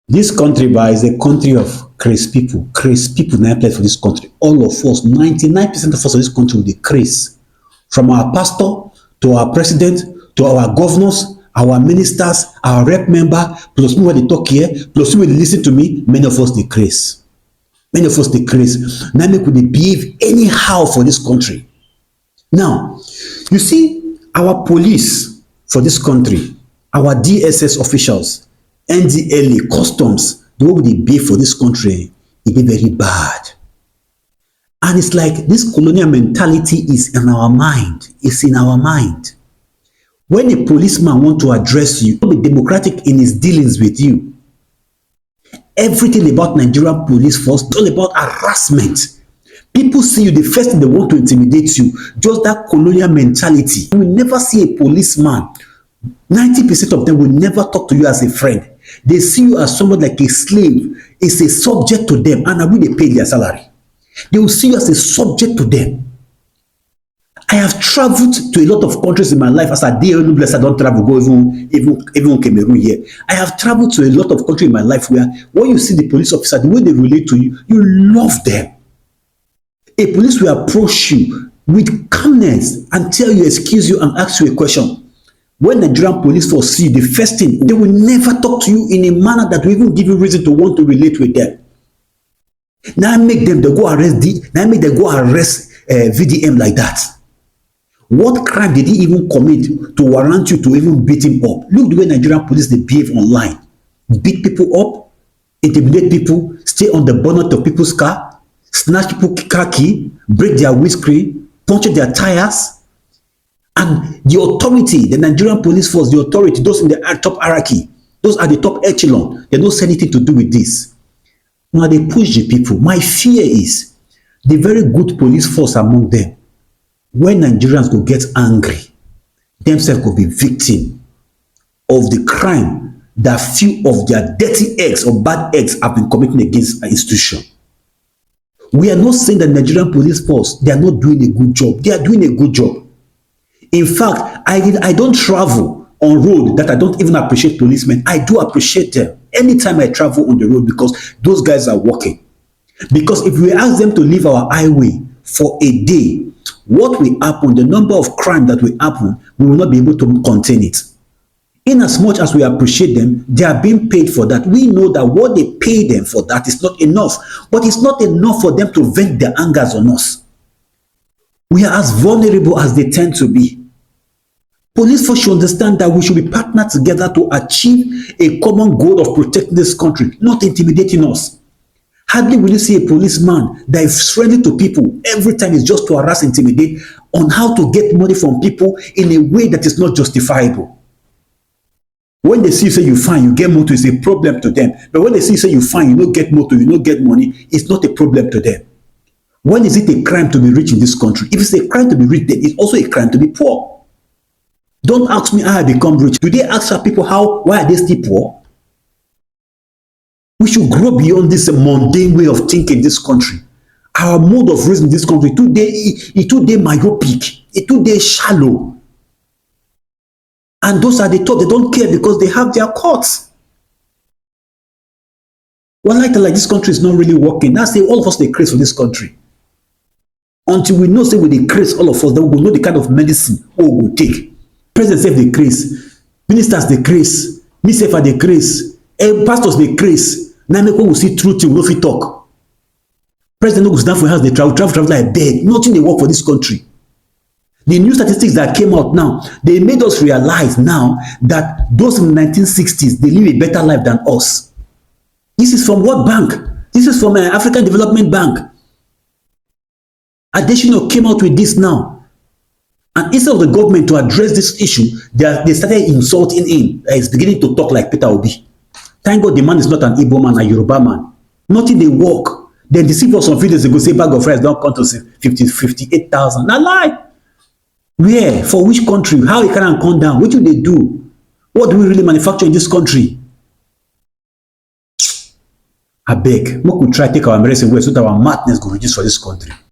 This country, is a country of crazy people. Crazy people now play for this country. All of us, 99% of us in this country with the craze. From our pastor to our president to our governors, our ministers, our rep member, plus me when they talk here, plus me when they listen to me, many of us the craze. Many of us the craze. Now make we behave anyhow for this country. Now, you see, our police for this country, our DSS officials, NDLA, customs, the way they behave for this country, it be very bad. And it's like this colonial mentality is in our mind. It's in our mind. When a policeman wants to address you, be democratic in his dealings with you. Everything about Nigerian police force is all about harassment. People see you, the first thing they want to intimidate you. Just that colonial mentality. You will never see a policeman. 90% of them will never talk to you as a friend. They see you as someone like a slave. It's a subject to them, and I will they pay their salary. They will see you as a subject to them. I have traveled to a lot of countries in my life. As I did, bless, I don't travel, go even Cameroon here. I have traveled to a lot of countries in my life where when you see the police officer, the way they relate to you, you love them. A police will approach you with calmness and tell you, excuse you, and ask you a question. When Nigerian police force see you, the first thing, they will never talk to you in a manner that will even give you reason to want to relate with them. Now make them they go arrest VDM like that. What crime did he even commit to warrant you to even beat him up? Look the way Nigerian police they behave online. Beat people up, intimidate people, stay on the bonnet of people's car, snatch people's car key, break their windscreen, puncture their tires. And the authority, the Nigerian police force, the authority, those in the top hierarchy, those are the top echelon, they don't have anything to do with this. Now they push the people. My fear is the very good police force among them. When Nigerians go get angry, themselves will be victim of the crime that few of their dirty eggs or bad eggs have been committing against an institution. We are not saying that Nigerian police force, they are not doing a good job. They are doing a good job. In fact, I don't travel on road that I don't even appreciate policemen. I do appreciate them anytime I travel on the road because those guys are working. Because if we ask them to leave our highway for a day, what will happen, the number of crime that will happen, we will not be able to contain it. In as much as we appreciate them, they are being paid for that. We know that what they pay them for that is not enough. But it's not enough for them to vent their angers on us. We are as vulnerable as they tend to be. Police force should understand that we should be partnered together to achieve a common goal of protecting this country, not intimidating us. Hardly will you see a policeman that is friendly to people every time it's just to harass, intimidate on how to get money from people in a way that is not justifiable. When they see you say you fine, you get motor, it's a problem to them. But when they see you say you fine, you don't get motor, you don't get money, it's not a problem to them. When is it a crime to be rich in this country? If it's a crime to be rich, then it's also a crime to be poor. Don't ask me how I become rich. Do they ask our people why are they still poor? We should grow beyond this mundane way of thinking in this country. Our mode of reasoning in this country is too myopic, it's too shallow. And those are the top, they don't care because they have their courts. Well, like this country is not really working. That's all of us they craze for this country. Until we know say we decrease all of us, then we will know the kind of medicine we will take. President say decrease, ministers decrease, me say for decrease, pastors decrease. Now make we see truth, we no fit talk. President no go stand for house, they travel like bed. Nothing they work for this country. The new statistics that came out now, they made us realize now that those in the 1960s, they live a better life than us. This is from what bank? This is from African Development Bank. Additional came out with this now. And instead of the government to address this issue, they started insulting him. He's beginning to talk like Peter Obi. Thank God the man is not an Igbo man, a Yoruba man. Nothing they work. Then deceive us some videos ago, say bag of rice don't come to 58,000. Now lie. Where? For which country? How it can come down? What do they do? What do we really manufacture in this country? I beg, we could try to take our medicine away so that our madness will reduce for this country.